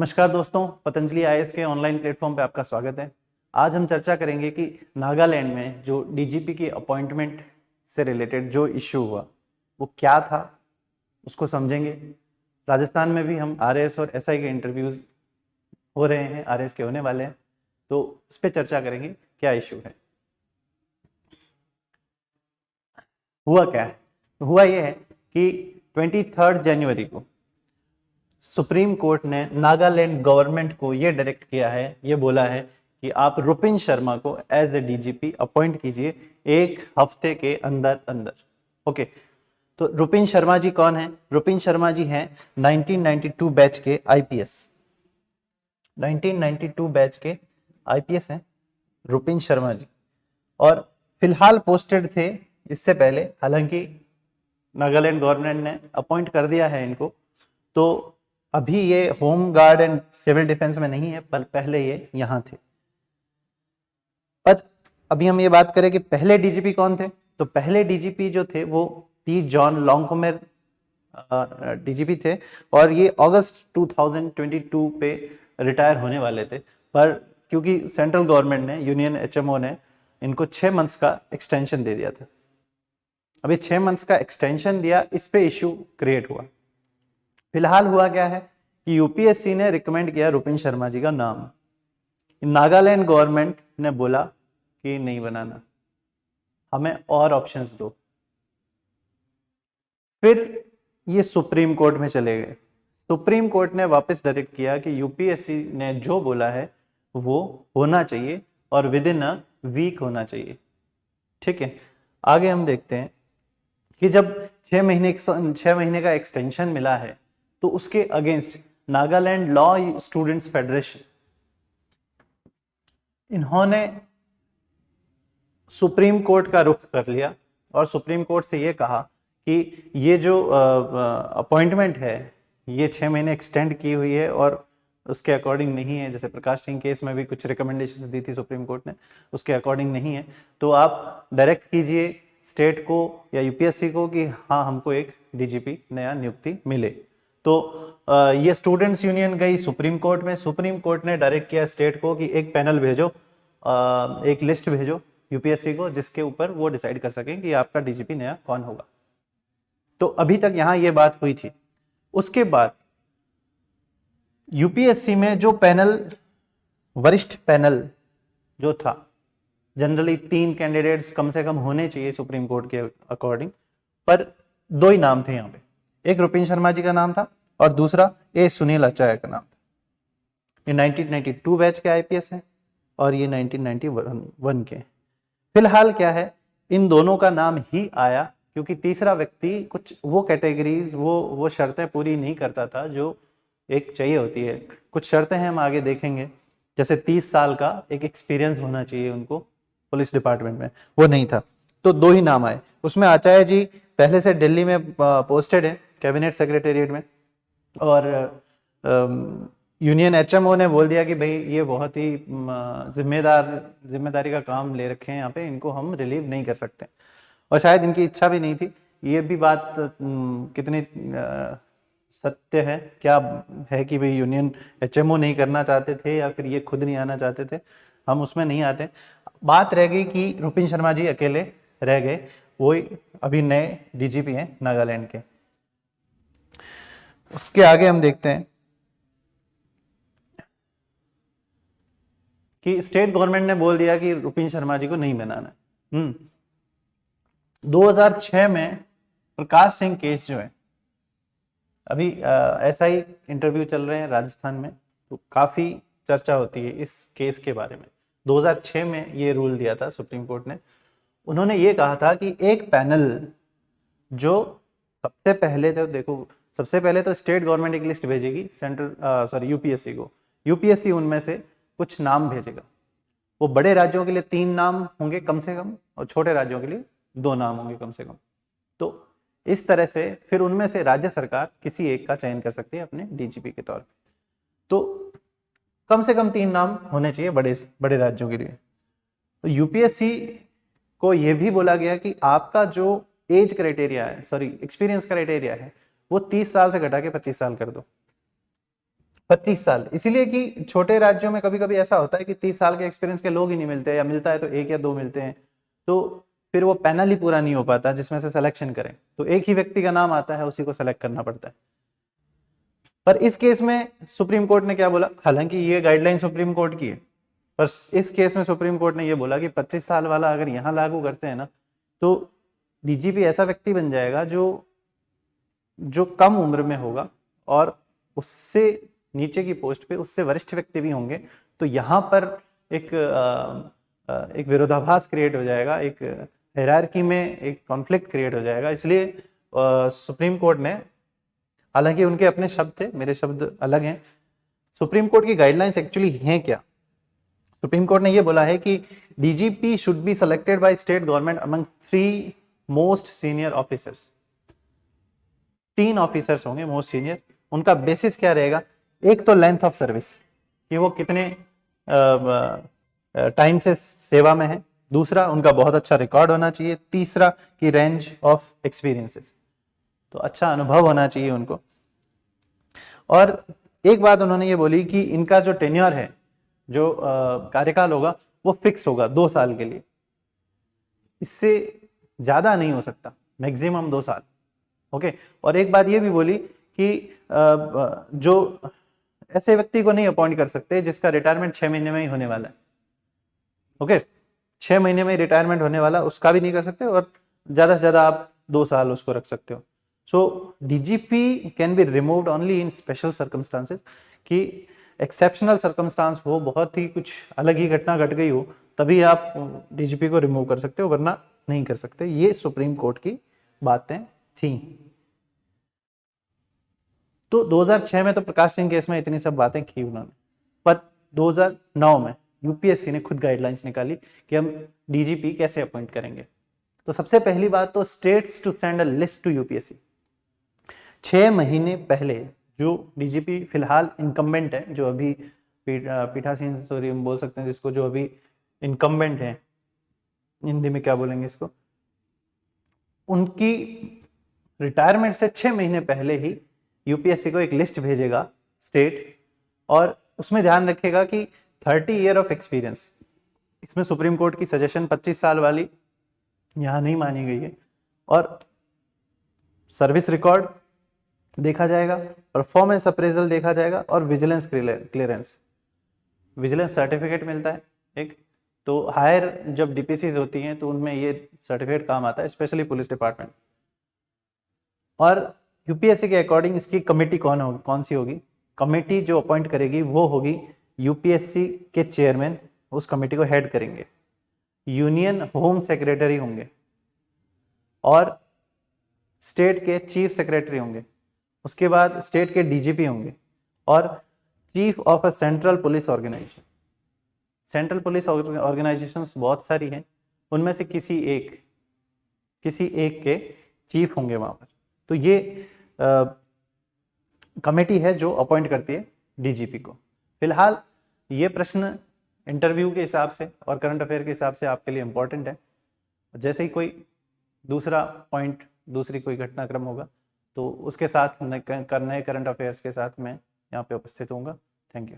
नमस्कार दोस्तों, पतंजलि आईएएस के ऑनलाइन प्लेटफॉर्म पे आपका स्वागत है। आज हम चर्चा करेंगे कि नागालैंड में जो डीजीपी की अपॉइंटमेंट से रिलेटेड जो इश्यू हुआ वो क्या था, उसको समझेंगे। राजस्थान में भी हम आरएएस और एसआई के इंटरव्यूज हो रहे हैं, आरएएस के होने वाले हैं, तो उस पर चर्चा करेंगे क्या इश्यू है। हुआ क्या है? हुआ ये है कि 23 जनवरी को सुप्रीम कोर्ट ने नागालैंड गवर्नमेंट को ये डायरेक्ट किया है, ये बोला है कि आप रुपिन शर्मा को एज ए डीजीपी अपॉइंट कीजिए 1 हफ्ते के अंदर अंदर। ओके, तो रुपिन शर्मा जी कौन है? रुपिन शर्मा जी हैं 1992 बैच के आईपीएस। 1992 बैच के आईपीएस हैं रुपिन शर्मा जी, और फिलहाल पोस्टेड थे इससे पहले, हालांकि नागालैंड गवर्नमेंट ने अपॉइंट कर दिया है इनको, तो अभी ये home guard and civil defence में नहीं है, पर पहले ये यहां थे। पर अभी हम ये बात करें कि पहले डीजीपी कौन थे, तो पहले डीजीपी जो थे वो टी जॉन लॉन्गकोमेर डीजीपी थे, और ये अगस्त 2022 पे रिटायर होने वाले थे। पर क्योंकि सेंट्रल गवर्नमेंट ने, यूनियन एचएमओ ने इनको 6 मंथ्स का एक्सटेंशन दे दिया था। अभी 6 मंथ्स का एक्सटेंशन दिया, इस पे इश्यू क्रिएट हुआ। फिलहाल हुआ क्या है कि यूपीएससी ने रिकमेंड किया रुपिन शर्मा जी का नाम। नागालैंड गवर्नमेंट ने बोला कि नहीं बनाना, हमें और ऑप्शंस दो। फिर ये सुप्रीम कोर्ट में चले गए। सुप्रीम कोर्ट ने वापस डायरेक्ट किया कि यूपीएससी ने जो बोला है वो होना चाहिए और विद इन अ वीक होना चाहिए। ठीक है, आगे हम देखते हैं कि जब 6 महीने का एक्सटेंशन मिला है, तो उसके against Nagaland law students federation, इन्होंने सुप्रीम कोर्ट का रुख कर लिया और सुप्रीम कोर्ट से ये कहा कि ये जो अपॉइंटमेंट है ये 6 महीने एक्सटेंड की हुई है और उसके अकॉर्डिंग नहीं है। जैसे प्रकाश सिंह केस में भी कुछ रिकमेंडेशंस दी थी सुप्रीम कोर्ट ने, उसके अकॉर्डिंग नहीं है, तो आप डायरेक्ट कीजिए स्टेट को या यूपीएससी को कि हाँ, हमको एक डीजीपी नया नियुक्ति मिले। तो ये स्टूडेंट्स यूनियन गई सुप्रीम कोर्ट में। सुप्रीम कोर्ट ने डायरेक्ट किया स्टेट को कि एक पैनल भेजो, एक लिस्ट भेजो यूपीएससी को, जिसके ऊपर वो डिसाइड कर सकें कि आपका डीजीपी नया कौन होगा। तो अभी तक यहां ये बात हुई थी। उसके बाद यूपीएससी में जो पैनल, वरिष्ठ पैनल जो था, जनरली 3 कैंडिडेट्स कम से कम होने चाहिए सुप्रीम कोर्ट के अकॉर्डिंग, पर 2 ही नाम थे यहाँ पे। एक रुपिन शर्मा जी का नाम था और दूसरा ए सुनील आचार्य का नाम था। ये 1992 बैच के आईपीएस हैं और ये 1991 के। फिलहाल क्या है, इन दोनों का नाम ही आया क्योंकि तीसरा व्यक्ति कुछ वो कैटेगरीज, वो शर्तें पूरी नहीं करता था जो एक चाहिए होती है। कुछ शर्तें हैं, हम आगे देखेंगे, जैसे 30 साल का एक एक्सपीरियंस होना चाहिए उनको पुलिस डिपार्टमेंट में, वो नहीं था। तो 2 ही नाम आए। उसमें आचार्य जी पहले से दिल्ली में पोस्टेड है कैबिनेट सेक्रेटेरिएट में, और यूनियन एचएमओ ने बोल दिया कि भाई ये बहुत ही जिम्मेदारी का काम ले रखे हैं यहाँ पे, इनको हम रिलीव नहीं कर सकते, और शायद इनकी इच्छा भी नहीं थी। ये भी बात कितनी सत्य है, क्या है कि भाई यूनियन एचएमओ नहीं करना चाहते थे या फिर ये खुद नहीं आना चाहते थे, हम उसमें नहीं आते। बात रह गई कि रुपिन शर्मा जी अकेले रह गए, वो अभी नए डीजीपी हैं नागालैंड के। उसके आगे हम देखते हैं कि स्टेट गवर्नमेंट ने बोल दिया कि रुपिन शर्मा जी को नहीं बनाना। 2006 में प्रकाश सिंह केस जो है, अभी ऐसा ही इंटरव्यू चल रहे हैं राजस्थान में, तो काफी चर्चा होती है इस केस के बारे में। 2006 में ये रूल दिया था सुप्रीम कोर्ट ने। उन्होंने ये कहा था कि एक पैनल जो सबसे पहले तो देखो, सबसे पहले तो स्टेट गवर्नमेंट एक लिस्ट भेजेगी यूपीएससी को, यूपीएससी उनमें से कुछ नाम भेजेगा। वो बड़े राज्यों के लिए 3 नाम होंगे कम से कम, और छोटे राज्यों के लिए 2 नाम होंगे कम से कम। तो इस तरह से फिर उनमें से राज्य सरकार किसी एक का चयन कर सकती है अपने डीजीपी के तौर पे। तो कम से कम 3 नाम होने चाहिए बड़े राज्यों के लिए। तो यूपीएससी को यह भी बोला गया कि आपका जो एज क्राइटेरिया है, एक्सपीरियंस क्राइटेरिया है, वो 30 साल से घटा के 25 साल कर दो। 25 साल, इसीलिए कि छोटे राज्यों में कभी कभी ऐसा होता है कि 30 साल के एक्सपीरियंस के लोग ही नहीं मिलते, या मिलता है तो एक या दो मिलते हैं, तो फिर वो पैनल ही पूरा नहीं हो पाता जिसमें से सिलेक्शन करें, तो एक ही व्यक्ति का नाम आता है, उसी को सेलेक्ट करना पड़ता है। पर इस केस में सुप्रीम कोर्ट ने क्या बोला, हालांकि ये गाइडलाइन सुप्रीम कोर्ट की है, पर इस केस में सुप्रीम कोर्ट ने ये बोला कि 25 साल वाला अगर यहाँ लागू करते हैं ना, तो डीजीपी ऐसा व्यक्ति बन जाएगा जो कम उम्र में होगा और उससे नीचे की पोस्ट पे उससे वरिष्ठ व्यक्ति भी होंगे, तो यहाँ पर एक विरोधाभास क्रिएट हो जाएगा, एक हायरार्की में एक कॉन्फ्लिक्ट क्रिएट हो जाएगा। इसलिए सुप्रीम कोर्ट ने, हालांकि उनके अपने शब्द थे, मेरे शब्द अलग हैं, सुप्रीम कोर्ट की गाइडलाइंस एक्चुअली हैं क्या। सुप्रीम कोर्ट ने ये बोला है कि DGP should be selected by state government among 3 most senior officers. 3 officers होंगे मोस्ट सीनियर, उनका बेसिस क्या रहेगा, एक तो लेंथ ऑफ सर्विस कि वो कितने टाइम से सेवा में है, दूसरा उनका बहुत अच्छा रिकॉर्ड होना चाहिए, तीसरा कि रेंज ऑफ एक्सपीरियंसेस, तो अच्छा अनुभव होना चाहिए उनको। और एक बात उन्होंने ये बोली कि इनका जो टेन्योर है, जो कार्यकाल होगा वो फिक्स होगा 2 साल के लिए, इससे ज्यादा नहीं हो सकता, मैक्सिमम 2 साल। ओके, और एक बात ये भी बोली कि जो ऐसे व्यक्ति को नहीं अपॉइंट कर सकते जिसका रिटायरमेंट 6 महीने में ही होने वाला है। ओके, 6 महीने में रिटायरमेंट होने वाला, उसका भी नहीं कर सकते, और ज्यादा से ज्यादा आप 2 साल उसको रख सकते हो। So DGP can be removed only in special circumstances, कि एक्सेप्शनल सर्कमस्टांस हो, बहुत ही कुछ अलग ही घटना घट गई हो, तभी आप डीजीपी को रिमूव कर सकते हो, वरना नहीं कर सकते। ये सुप्रीम कोर्ट की बातें थी। तो 2006 में तो प्रकाश सिंह केस में इतनी सब बातें की उन्होंने, पर 2009 में यूपीएससी ने खुद गाइडलाइंस निकाली कि हम डीजीपी कैसे अपॉइंट करेंगे। तो सबसे पहली बात तो states to send a list to UPSC. 6 महीने पहले जो डीजीपी फिलहाल इनकम्बेंट है, जो अभी पीठासीन सॉरी हम बोल सकते हैं जिसको, जो अभी इनकम्बेंट है, हिंदी में क्या बोलेंगे इसको, उनकी रिटायरमेंट से 6 महीने पहले ही यूपीएससी को एक लिस्ट भेजेगा स्टेट, और उसमें ध्यान रखेगा कि 30 ईयर ऑफ एक्सपीरियंस, इसमें सुप्रीम कोर्ट की सजेशन 25 साल वाली यहां नहीं मानी गई है, और सर्विस रिकॉर्ड देखा जाएगा, परफॉर्मेंस अप्रेजल देखा जाएगा, और विजिलेंस क्लियरेंस, विजिलेंस सर्टिफिकेट मिलता है एक, तो हायर जब डीपीसीज होती हैं तो उनमें ये सर्टिफिकेट काम आता है, स्पेशली पुलिस डिपार्टमेंट। और यूपीएससी के अकॉर्डिंग इसकी कमेटी कौन सी होगी, कमेटी जो अपॉइंट करेगी वो होगी यूपीएससी के चेयरमैन, उस कमेटी को हेड करेंगे, यूनियन होम सेक्रेटरी होंगे, और स्टेट के चीफ सेक्रेटरी होंगे, उसके बाद स्टेट के डीजीपी होंगे, और chief of a central police organisation. Central police organisations बहुत सारी हैं, उनमें से किसी एक के चीफ होंगे वहां पर। तो ये कमेटी है जो अपॉइंट करती है डीजीपी को। फिलहाल ये प्रश्न इंटरव्यू के हिसाब से और करंट अफेयर के हिसाब से आपके लिए इंपॉर्टेंट है। जैसे ही कोई दूसरा पॉइंट, दूसरी कोई घटनाक्रम होगा तो उसके साथ नए करंट अफेयर्स के साथ मैं यहाँ पे उपस्थित होऊंगा। Thank you.